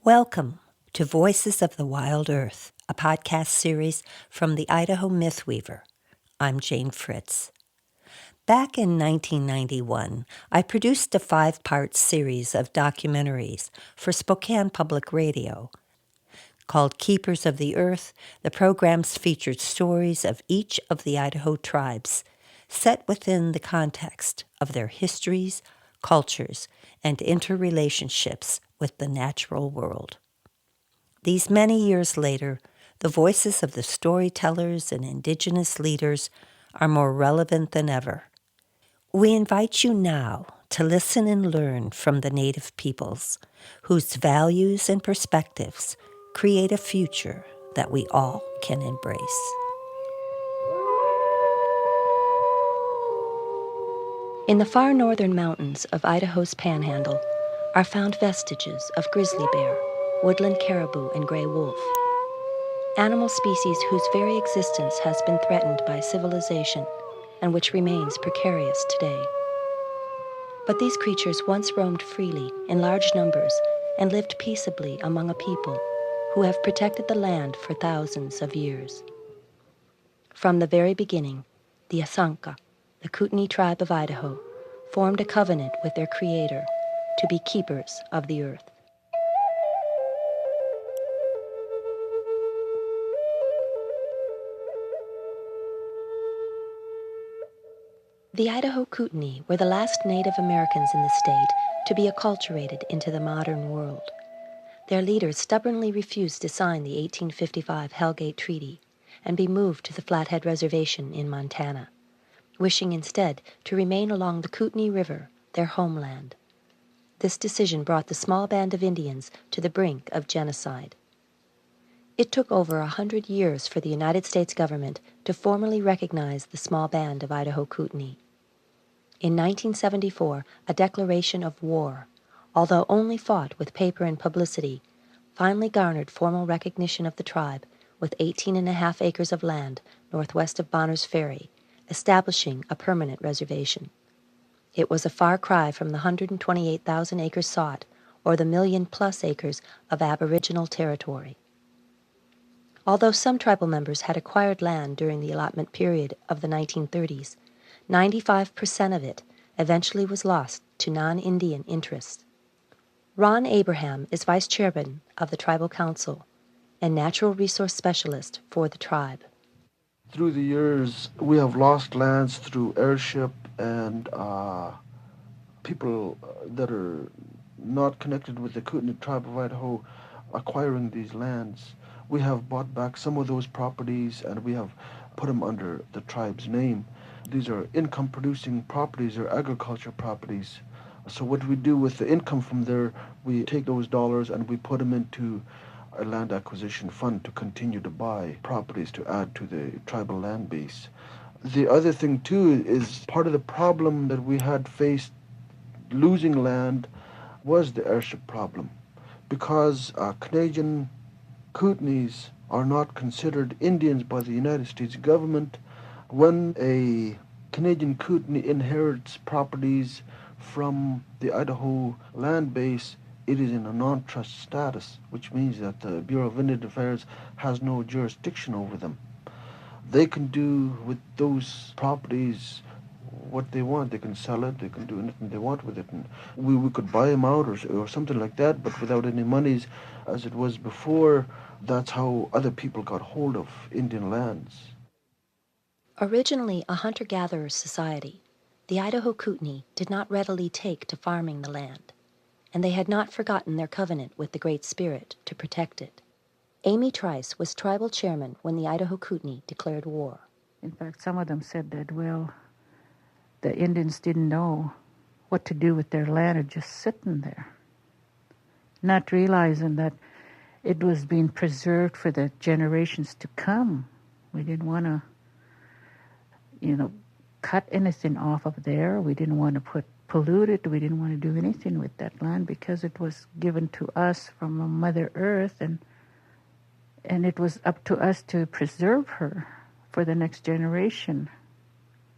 Welcome to Voices of the Wild Earth, a podcast series from the Idaho Mythweaver. I'm Jane Fritz. Back in 1991, I produced a 5-part series of documentaries for Spokane Public Radio. Called Keepers of the Earth, the programs featured stories of each of the Idaho tribes, set within the context of their histories, cultures, and interrelationships with the natural world. These many years later, the voices of the storytellers and Indigenous leaders are more relevant than ever. We invite you now to listen and learn from the Native peoples, whose values and perspectives create a future that we all can embrace. In the far northern mountains of Idaho's Panhandle are found vestiges of grizzly bear, woodland caribou, and gray wolf. Animal species whose very existence has been threatened by civilization and which remains precarious today. But these creatures once roamed freely in large numbers and lived peaceably among a people who have protected the land for thousands of years. From the very beginning, the Asanka, the Kootenai tribe of Idaho, formed a covenant with their creator to be keepers of the earth. The Idaho Kootenai were the last Native Americans in the state to be acculturated into the modern world. Their leaders stubbornly refused to sign the 1855 Hellgate Treaty and be moved to the Flathead Reservation in Montana, wishing instead to remain along the Kootenai River, their homeland. This decision brought the small band of Indians to the brink of genocide. It took over 100 years for the United States government to formally recognize the small band of Idaho Kootenai. In 1974, a declaration of war, although only fought with paper and publicity, finally garnered formal recognition of the tribe with 18.5 acres of land northwest of Bonner's Ferry, establishing a permanent reservation. It was a far cry from the 128,000 acres sought, or the million-plus acres of Aboriginal territory. Although some tribal members had acquired land during the allotment period of the 1930s, 95% of it eventually was lost to non-Indian interests. Ron Abraham is vice chairman of the Tribal Council and natural resource specialist for the tribe. Through the years, we have lost lands through airship and people that are not connected with the Kootenai tribe of Idaho acquiring these lands. We have bought back some of those properties and we have put them under the tribe's name. These are income-producing properties or agriculture properties. So what we do with the income from there, we take those dollars and we put them into a land acquisition fund to continue to buy properties to add to the tribal land base. The other thing too is part of the problem that we had faced losing land was the airship problem, because Canadian Kootenays are not considered Indians by the United States government. When a Canadian Kootenai inherits properties from the Idaho land base, it is in a non-trust status, which means that the Bureau of Indian Affairs has no jurisdiction over them. They can do with those properties what they want. They can sell it, they can do anything they want with it. And we could buy them out or something like that, but without any monies, as it was before. That's how other people got hold of Indian lands. Originally a hunter-gatherer society, the Idaho Kootenai did not readily take to farming the land, and they had not forgotten their covenant with the Great Spirit to protect it. Amy Trice was tribal chairman when the Idaho Kootenai declared war. In fact, some of them said that, the Indians didn't know what to do with their land, or just sitting there, not realizing that it was being preserved for the generations to come. We didn't want to, cut anything off of there. We didn't want to pollute it. We didn't want to do anything with that land because it was given to us from Mother Earth, and it was up to us to preserve her for the next generation.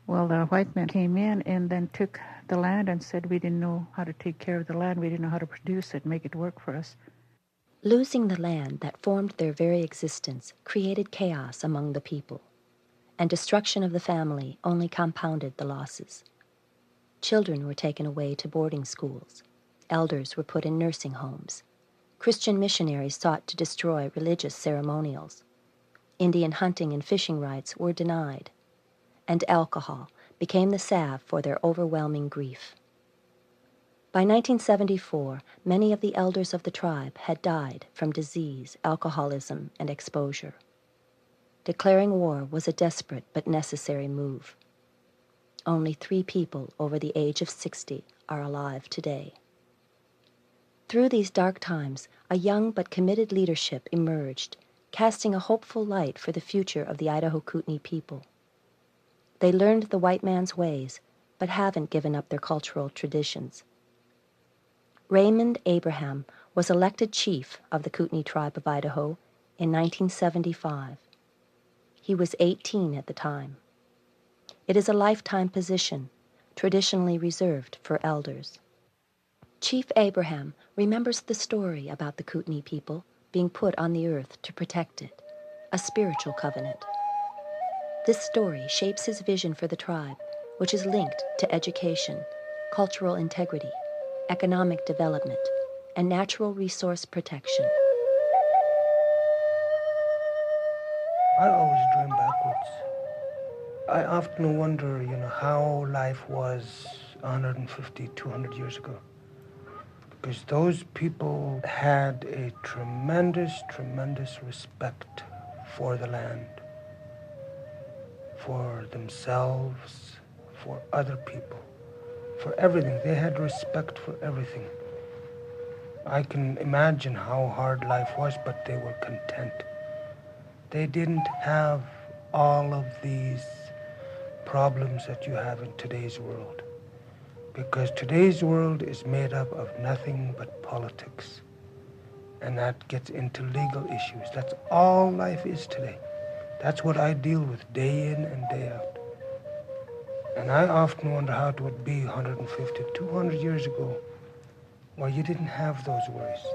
Well, the white men came in and then took the land and said we didn't know how to take care of the land. We didn't know how to produce it, make it work for us. Losing the land that formed their very existence created chaos among the people, and destruction of the family only compounded the losses. Children were taken away to boarding schools. Elders were put in nursing homes. Christian missionaries sought to destroy religious ceremonials. Indian hunting and fishing rights were denied, and alcohol became the salve for their overwhelming grief. By 1974, many of the elders of the tribe had died from disease, alcoholism, and exposure. Declaring war was a desperate but necessary move. Only 3 people over the age of 60 are alive today. Through these dark times, a young but committed leadership emerged, casting a hopeful light for the future of the Idaho Kootenai people. They learned the white man's ways, but haven't given up their cultural traditions. Raymond Abraham was elected chief of the Kootenai tribe of Idaho in 1975. He was 18 at the time. It is a lifetime position, traditionally reserved for elders. Chief Abraham remembers the story about the Kootenai people being put on the earth to protect it, a spiritual covenant. This story shapes his vision for the tribe, which is linked to education, cultural integrity, economic development, and natural resource protection. I always dream backwards. I often wonder, how life was 150, 200 years ago. Because those people had a tremendous, tremendous respect for the land, for themselves, for other people, for everything. They had respect for everything. I can imagine how hard life was, but they were content. They didn't have all of these problems that you have in today's world. Because today's world is made up of nothing but politics. And that gets into legal issues. That's all life is today. That's what I deal with day in and day out. And I often wonder how it would be 150, 200 years ago, where you didn't have those worries.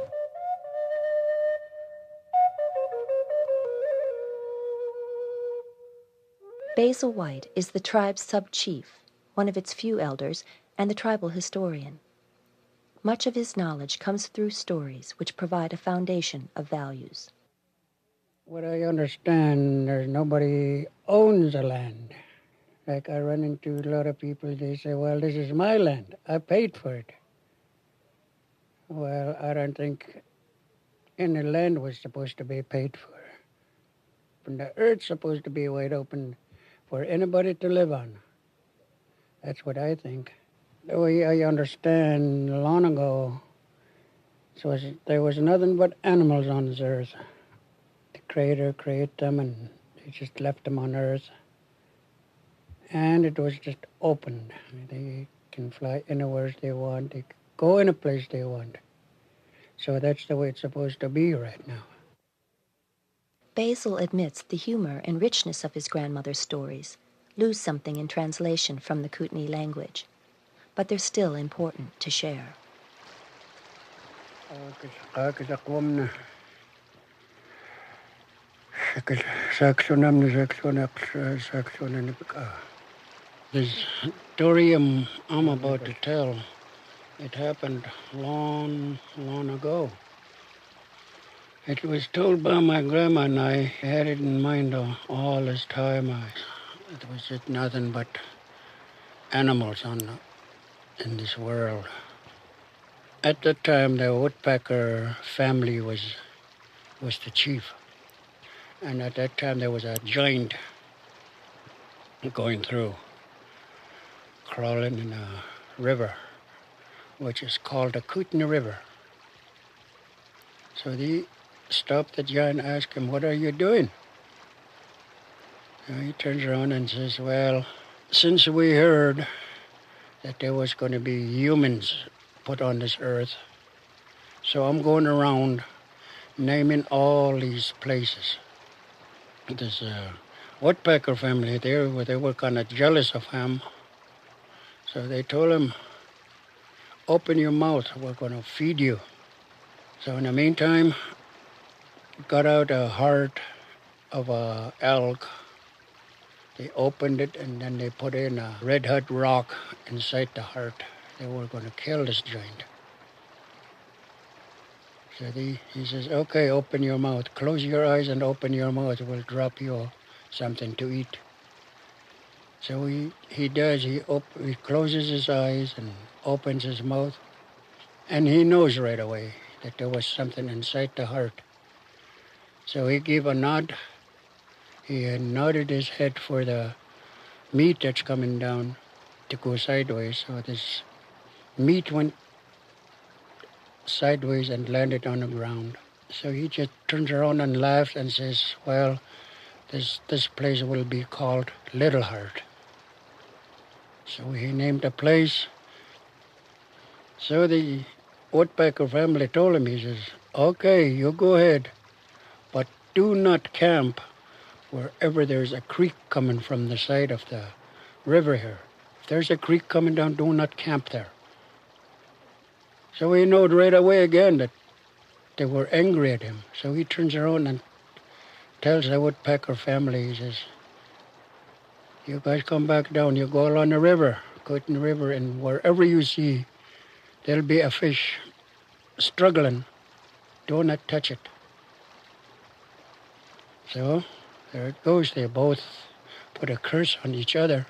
Basil White is the tribe's sub-chief, one of its few elders, and the tribal historian. Much of his knowledge comes through stories which provide a foundation of values. What I understand, there's nobody owns the land. Like I run into a lot of people, they say, well, this is my land. I paid for it. Well, I don't think any land was supposed to be paid for. And the earth's supposed to be wide open for anybody to live on. That's what I think. The way I understand, long ago, there was nothing but animals on this earth. The Creator created them and he just left them on earth. And it was just open. They can fly anywhere they want. They can go any place they want. So that's the way it's supposed to be right now. Basil admits the humor and richness of his grandmother's stories lose something in translation from the Kootenai language, but they're still important to share. This story I'm about to tell, it happened long, long ago. It was told by my grandma, and I had it in mind all this time. It was just nothing but animals in this world. At that time, the woodpecker family was the chief. And at that time, there was a giant going through, crawling in a river, which is called the Kootenai River. So they stopped the giant and asked him, what are you doing? And he turns around and says, well, since we heard that there was going to be humans put on this earth, so I'm going around naming all these places. This woodpecker family, they were kind of jealous of him. So they told him, open your mouth, we're going to feed you. So in the meantime, got out a heart of a elk. They opened it and then they put in a red hot rock inside the heart. They were going to kill this giant. So he says, okay, open your mouth. Close your eyes and open your mouth. We'll drop you something to eat. So he does. He closes his eyes and opens his mouth. And he knows right away that there was something inside the heart. So he gave a nod. He had nodded his head for the meat that's coming down to go sideways. So this meat went sideways and landed on the ground. So he just turns around and laughs and says, well, this place will be called Little Heart. So he named the place. So the woodpecker family told him, he says, okay, you go ahead, but do not camp wherever there's a creek coming from the side of the river here. If there's a creek coming down, do not camp there. So he knowed right away again that they were angry at him. So he turns around and tells the woodpecker family, he says, you guys come back down, you go along the river, Kootenai River, and wherever you see, there'll be a fish struggling. Do not touch it. So there it goes. They both put a curse on each other.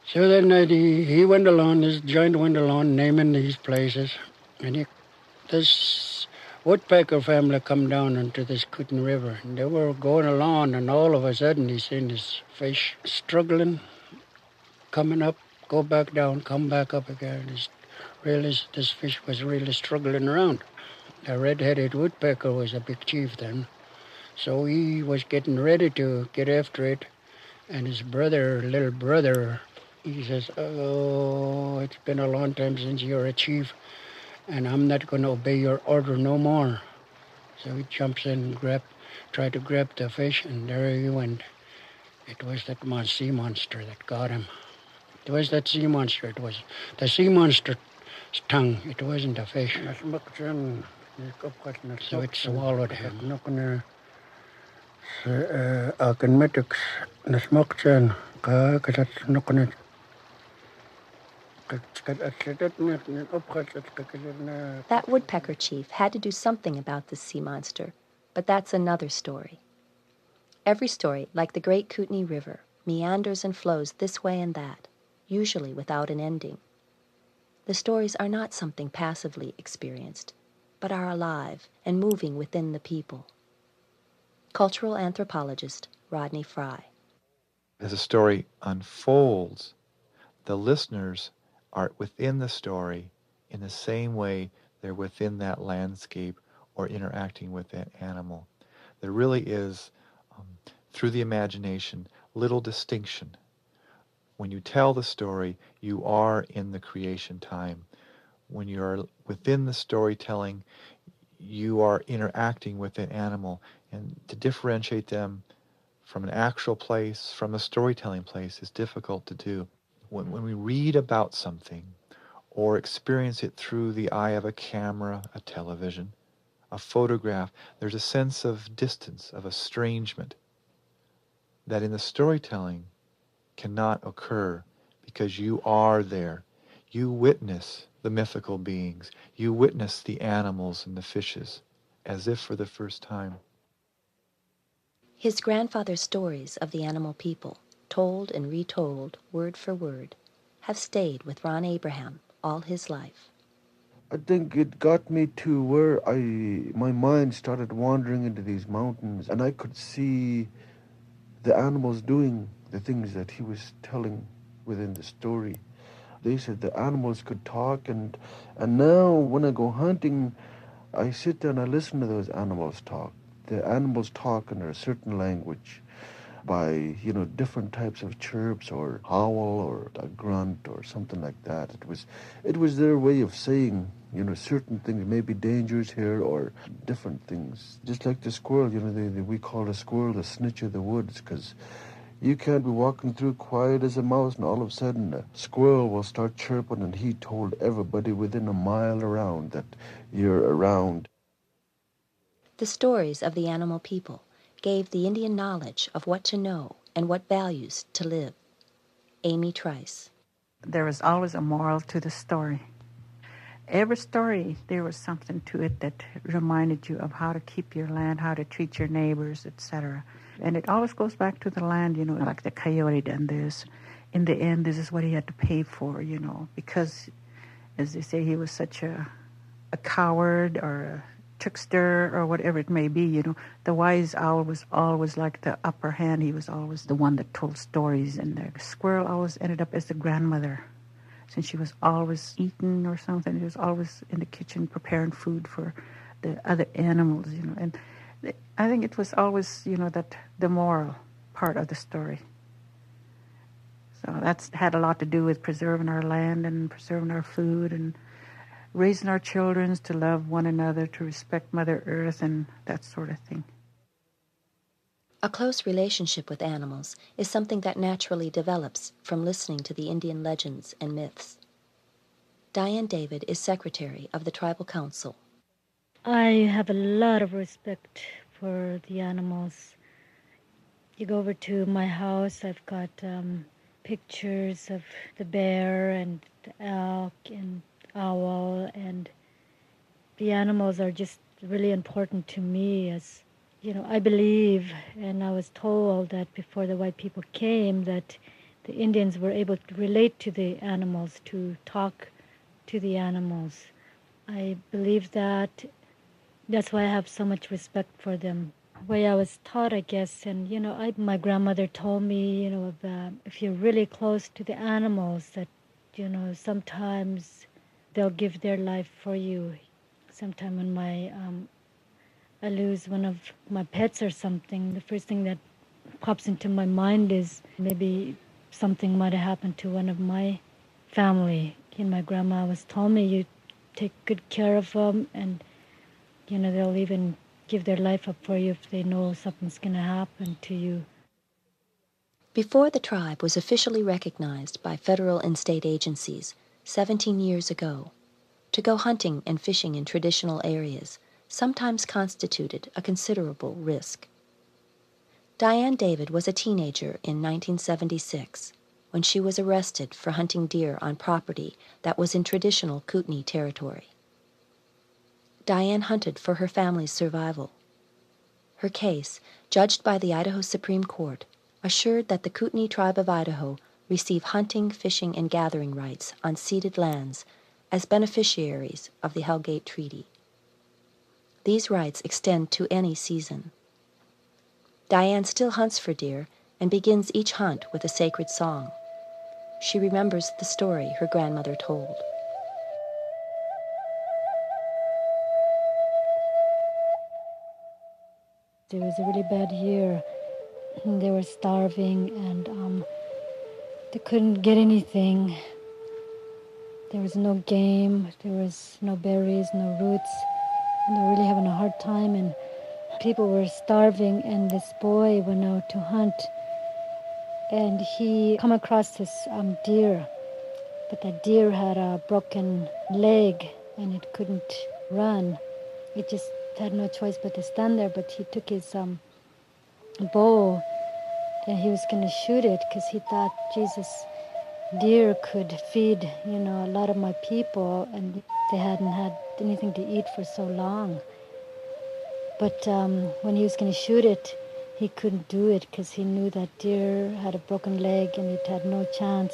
So then he went along, this giant went along naming these places. And this woodpecker family come down into this Kootenai River. And they were going along, and all of a sudden he seen this fish struggling, coming up, go back down, come back up again. This fish was really struggling around. The red-headed woodpecker was a big chief then. So he was getting ready to get after it. And his little brother, he says, oh, it's been a long time since you're a chief, and I'm not going to obey your order no more. So he jumps in and tried to grab the fish, and there he went. It was that sea monster that got him. It was that sea monster. It was the sea monster's tongue. It wasn't a fish. So it swallowed him. That woodpecker chief had to do something about this sea monster, but that's another story. Every story, like the great Kootenai River, meanders and flows this way and that, usually without an ending. The stories are not something passively experienced, but are alive and moving within the people. Cultural anthropologist Rodney Fry. As a story unfolds, the listeners are within the story in the same way they're within that landscape or interacting with that animal. There really is, through the imagination, little distinction. When you tell the story, you are in the creation time. When you're within the storytelling, you are interacting with an animal. And to differentiate them from an actual place, from a storytelling place, is difficult to do. When we read about something or experience it through the eye of a camera, a television, a photograph, there's a sense of distance, of estrangement, that in the storytelling cannot occur because you are there. You witness the mythical beings. You witness the animals and the fishes as if for the first time. His grandfather's stories of the animal people, told and retold word for word, have stayed with Ron Abraham all his life. I think it got me to where my mind started wandering into these mountains, and I could see the animals doing the things that he was telling within the story. They said the animals could talk, and now when I go hunting, I sit there and I listen to those animals talk. The animals talk in a certain language by, different types of chirps or howl or a grunt or something like that. It was their way of saying, certain things, maybe dangers here or different things. Just like the squirrel, we call the squirrel the snitch of the woods, because you can't be walking through quiet as a mouse and all of a sudden a squirrel will start chirping, and he told everybody within a mile around that you're around. The stories of the animal people gave the Indian knowledge of what to know and what values to live. Amy Trice. There was always a moral to the story. Every story, there was something to it that reminded you of how to keep your land, how to treat your neighbors, etc. And it always goes back to the land, like the coyote done this. In the end, this is what he had to pay for, because, as they say, he was such a coward or a trickster or whatever it may be, The wise owl was always like the upper hand. He was always the one that told stories, and the squirrel always ended up as the grandmother. Since she was always eating or something, she was always in the kitchen preparing food for the other animals, And I think it was always, that the moral part of the story. So that's had a lot to do with preserving our land and preserving our food and raising our children to love one another, to respect Mother Earth and that sort of thing. A close relationship with animals is something that naturally develops from listening to the Indian legends and myths. Diane David is secretary of the Tribal Council. I have a lot of respect for the animals. You go over to my house, I've got pictures of the bear and the elk and owl, and the animals are just really important to me. As I believe, and I was told that before the white people came, that the Indians were able to relate to the animals, to talk to the animals. I believe that. That's why I have so much respect for them. The way I was taught, I guess, and my grandmother told me, if you're really close to the animals, that sometimes they'll give their life for you. Sometime when I lose one of my pets or something, the first thing that pops into my mind is maybe something might have happened to one of my family. My grandma was told me, you take good care of them, and they'll even give their life up for you if they know something's going to happen to you. Before the tribe was officially recognized by federal and state agencies 17 years ago, to go hunting and fishing in traditional areas sometimes constituted a considerable risk. Diane David was a teenager in 1976 when she was arrested for hunting deer on property that was in traditional Kootenai territory. Diane hunted for her family's survival. Her case, judged by the Idaho Supreme Court, assured that the Kootenai Tribe of Idaho receive hunting, fishing, and gathering rights on ceded lands as beneficiaries of the Hellgate Treaty. These rights extend to any season. Diane still hunts for deer and begins each hunt with a sacred song. She remembers the story her grandmother told. It was a really bad year. They were starving, and they couldn't get anything. There was no game, there was no berries, no roots, and they were really having a hard time, and people were starving, and this boy went out to hunt, and he come across this deer, but that deer had a broken leg, and it couldn't run. It just had no choice but to stand there, but he took his bow, and he was going to shoot it because he thought, Jesus, deer could feed, a lot of my people, and they hadn't had anything to eat for so long. But when he was going to shoot it, he couldn't do it because he knew that deer had a broken leg and it had no chance.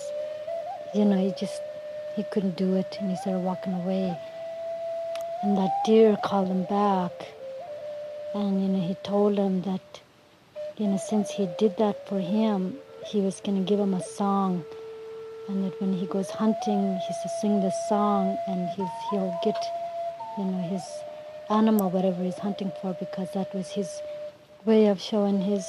He couldn't do it, and he started walking away. And that deer called him back, and he told him that since he did that for him, he was going to give him a song, and that when he goes hunting, he's to sing this song, and he'll get his animal, whatever he's hunting for, because that was his way of showing his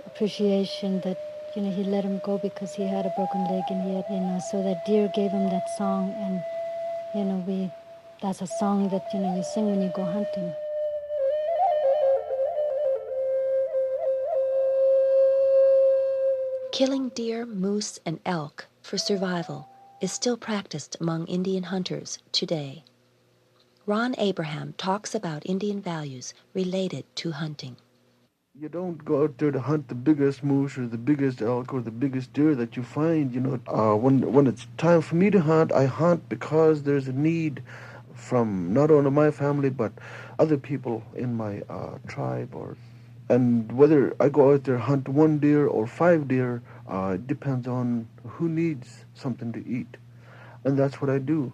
appreciation, that he let him go because he had a broken leg, and he had so that deer gave him that song, and that's a song that you sing when you go hunting. Killing deer, moose, and elk for survival is still practiced among Indian hunters today. Ron Abraham talks about Indian values related to hunting. You don't go out there to hunt the biggest moose or the biggest elk or the biggest deer that you find. When it's time for me to hunt, I hunt because there's a need from not only my family but other people in my tribe. And whether I go out there hunt one deer or 5 deer, it depends on who needs something to eat, and that's what I do.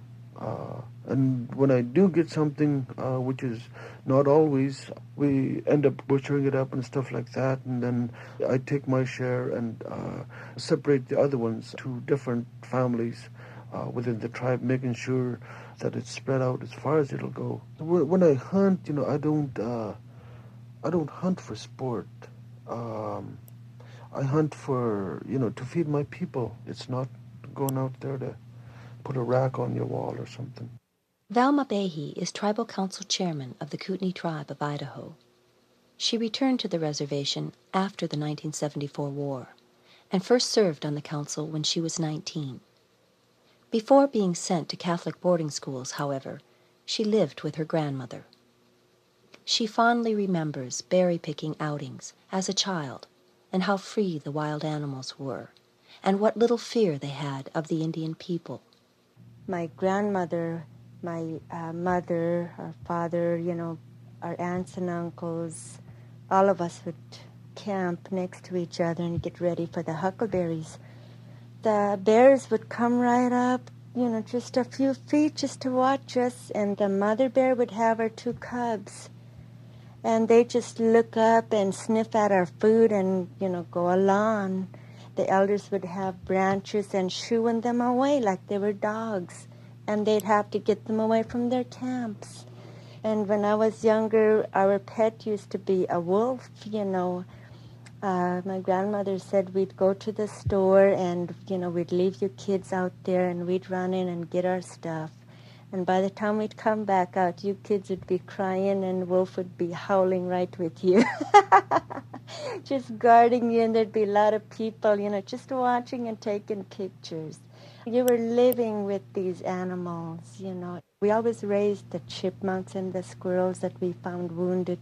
And when I do get something, which is not always, we end up butchering it up and stuff like that, and then I take my share and separate the other ones to different families within the tribe, making sure that it's spread out as far as it'll go. When I hunt, I don't hunt for sport. Um, I hunt for, to feed my people. It's not going out there to put a rack on your wall or something. Velma Behe is Tribal Council Chairman of the Kootenai Tribe of Idaho. She returned to the reservation after the 1974 war and first served on the council when she was 19. Before being sent to Catholic boarding schools, however, she lived with her grandmother. She fondly remembers berry-picking outings as a child and how free the wild animals were and what little fear they had of the Indian people. My grandmother, my mother, our father, our aunts and uncles, all of us would camp next to each other and get ready for the huckleberries. The bears would come right up, just a few feet just to watch us, and the mother bear would have her 2 cubs. And they just look up and sniff at our food and, go along. The elders would have branches and shooing them away like they were dogs. And they'd have to get them away from their camps. And when I was younger, our pet used to be a wolf, My grandmother said we'd go to the store and, we'd leave you kids out there and we'd run in and get our stuff. And by the time we'd come back out, you kids would be crying and Wolf would be howling right with you. Just guarding you, and there'd be a lot of people, just watching and taking pictures. You were living with these animals, We always raised the chipmunks and the squirrels that we found wounded,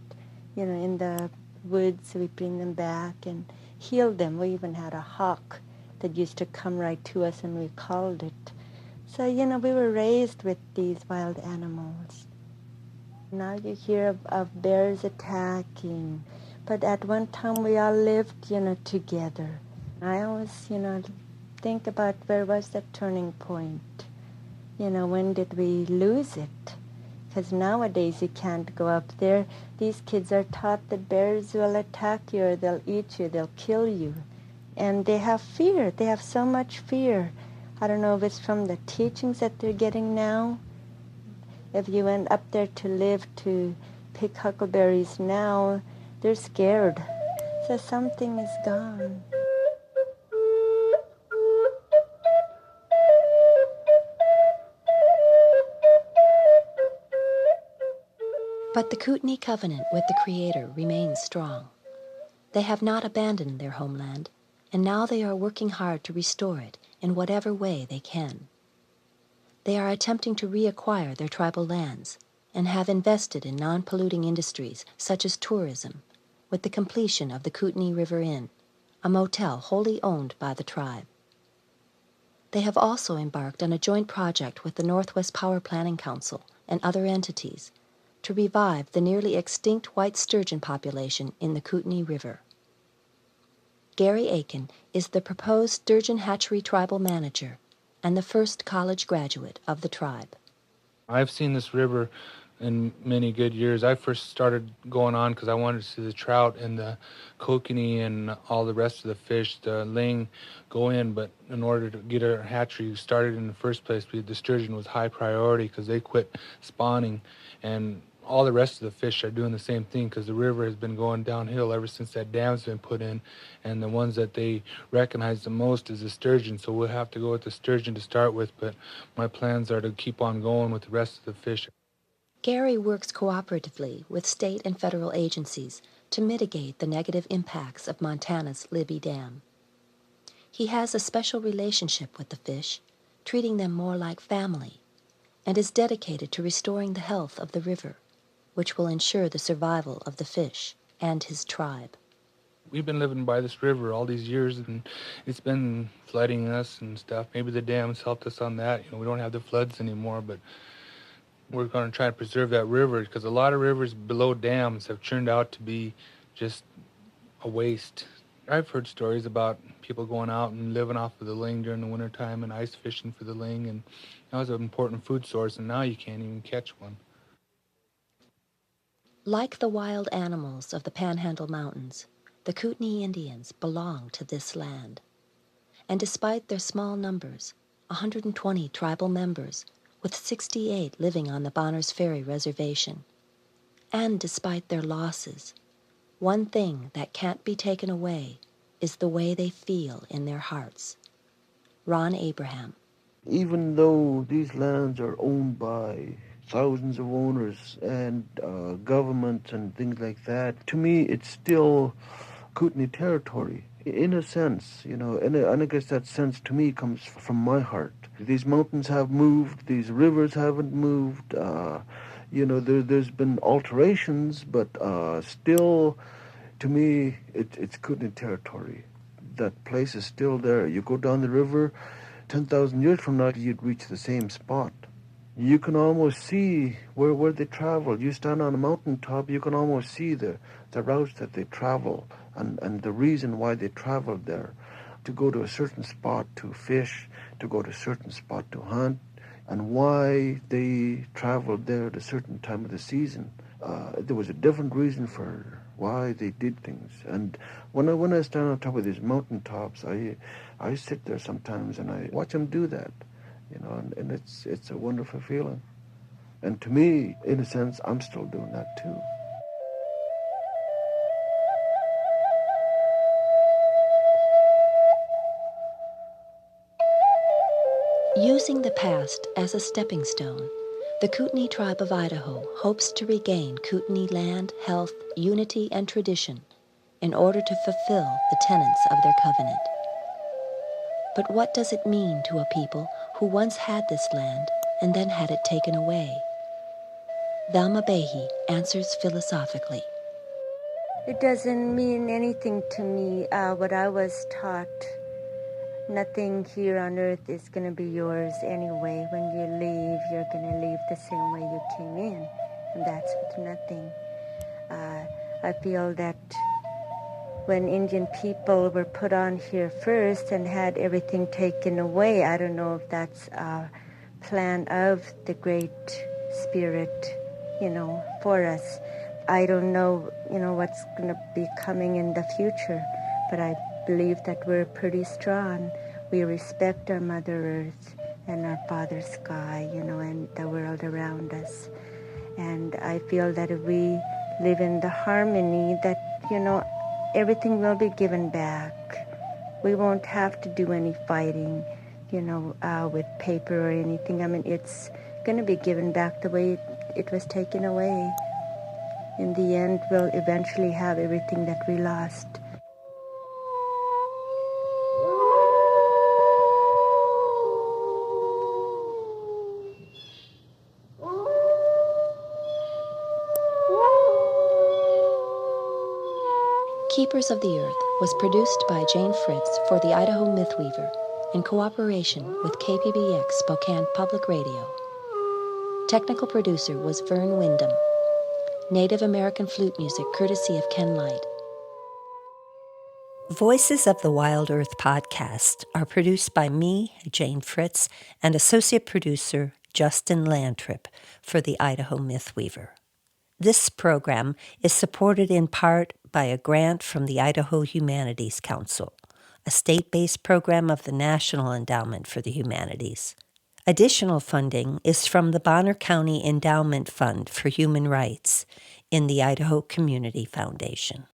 in the woods. We'd bring them back and heal them. We even had a hawk that used to come right to us, and we called it. So, we were raised with these wild animals. Now you hear of bears attacking, but at one time we all lived, together. I always, think about where was that turning point? When did we lose it? Because nowadays you can't go up there. These kids are taught that bears will attack you or they'll eat you, they'll kill you. And they have fear. They have so much fear. I don't know if it's from the teachings that they're getting now. If you went up there to live to pick huckleberries now, they're scared. So something is gone. But the Kootenai covenant with the Creator remains strong. They have not abandoned their homeland, and now they are working hard to restore it in whatever way they can. They are attempting to reacquire their tribal lands and have invested in non-polluting industries such as tourism, with the completion of the Kootenai River Inn, a motel wholly owned by the tribe. They have also embarked on a joint project with the Northwest Power Planning Council and other entities to revive the nearly extinct white sturgeon population in the Kootenai River. Gary Aiken is the proposed Sturgeon Hatchery Tribal Manager and the first college graduate of the tribe. I've seen this river in many good years. I first started going on because I wanted to see the trout and the kokanee and all the rest of the fish, the ling, go in. But in order to get our hatchery started in the first place, the sturgeon was high priority because they quit spawning. And all the rest of the fish are doing the same thing because the river has been going downhill ever since that dam's been put in. And the ones that they recognize the most is the sturgeon. So we'll have to go with the sturgeon to start with. But my plans are to keep on going with the rest of the fish. Gary works cooperatively with state and federal agencies to mitigate the negative impacts of Montana's Libby Dam. He has a special relationship with the fish, treating them more like family, and is dedicated to restoring the health of the river, which will ensure the survival of the fish and his tribe. We've been living by this river all these years, and it's been flooding us and stuff. Maybe the dams helped us on that. We don't have the floods anymore, but we're going to try to preserve that river, because a lot of rivers below dams have turned out to be just a waste. I've heard stories about people going out and living off of the ling during the wintertime and ice fishing for the ling, and that was an important food source, and now you can't even catch one. Like the wild animals of the Panhandle Mountains, the Kootenai Indians belong to this land. And despite their small numbers, 120 tribal members, with 68 living on the Bonners Ferry Reservation, and despite their losses, one thing that can't be taken away is the way they feel in their hearts. Ron Abraham. Even though these lands are owned by thousands of owners and government and things like that, to me it's still Kootenai territory. In a sense, and I guess that sense to me comes from my heart. These mountains have moved, these rivers haven't moved, there's been alterations, but still, to me, it's Kootenai territory. That place is still there. You go down the river, 10,000 years from now, you'd reach the same spot. You can almost see where they travel. You stand on a mountaintop, you can almost see the routes that they travel and the reason why they traveled there. To go to a certain spot to fish, to go to a certain spot to hunt, and why they traveled there at a certain time of the season. There was a different reason for why they did things. And when I stand on top of these mountaintops, I sit there sometimes and I watch them do that, and it's a wonderful feeling. And to me, in a sense, I'm still doing that too. Using the past as a stepping stone, the Kootenai Tribe of Idaho hopes to regain Kootenai land, health, unity, and tradition in order to fulfill the tenets of their covenant. But what does it mean to a people who once had this land and then had it taken away? Velma Behe answers philosophically. It doesn't mean anything to me. What I was taught, nothing here on earth is going to be yours anyway. When you leave, you're going to leave the same way you came in, and that's with nothing. I feel that when Indian people were put on here first and had everything taken away, I don't know if that's a plan of the Great Spirit, for us. I don't know, what's going to be coming in the future, but I believe that we're pretty strong. We respect our Mother Earth and our Father Sky, and the world around us. And I feel that if we live in the harmony, that, everything will be given back. We won't have to do any fighting, with paper or anything. I mean, it's going to be given back the way it was taken away. In the end, we'll eventually have everything that we lost. Keepers of the Earth was produced by Jane Fritz for the Idaho Mythweaver in cooperation with KPBX Spokane Public Radio. Technical producer was Vern Wyndham. Native American flute music courtesy of Ken Light. Voices of the Wild Earth podcast are produced by me, Jane Fritz, and associate producer Justin Lantrip for the Idaho Mythweaver. This program is supported in part by a grant from the Idaho Humanities Council, a state-based program of the National Endowment for the Humanities. Additional funding is from the Bonner County Endowment Fund for Human Rights in the Idaho Community Foundation.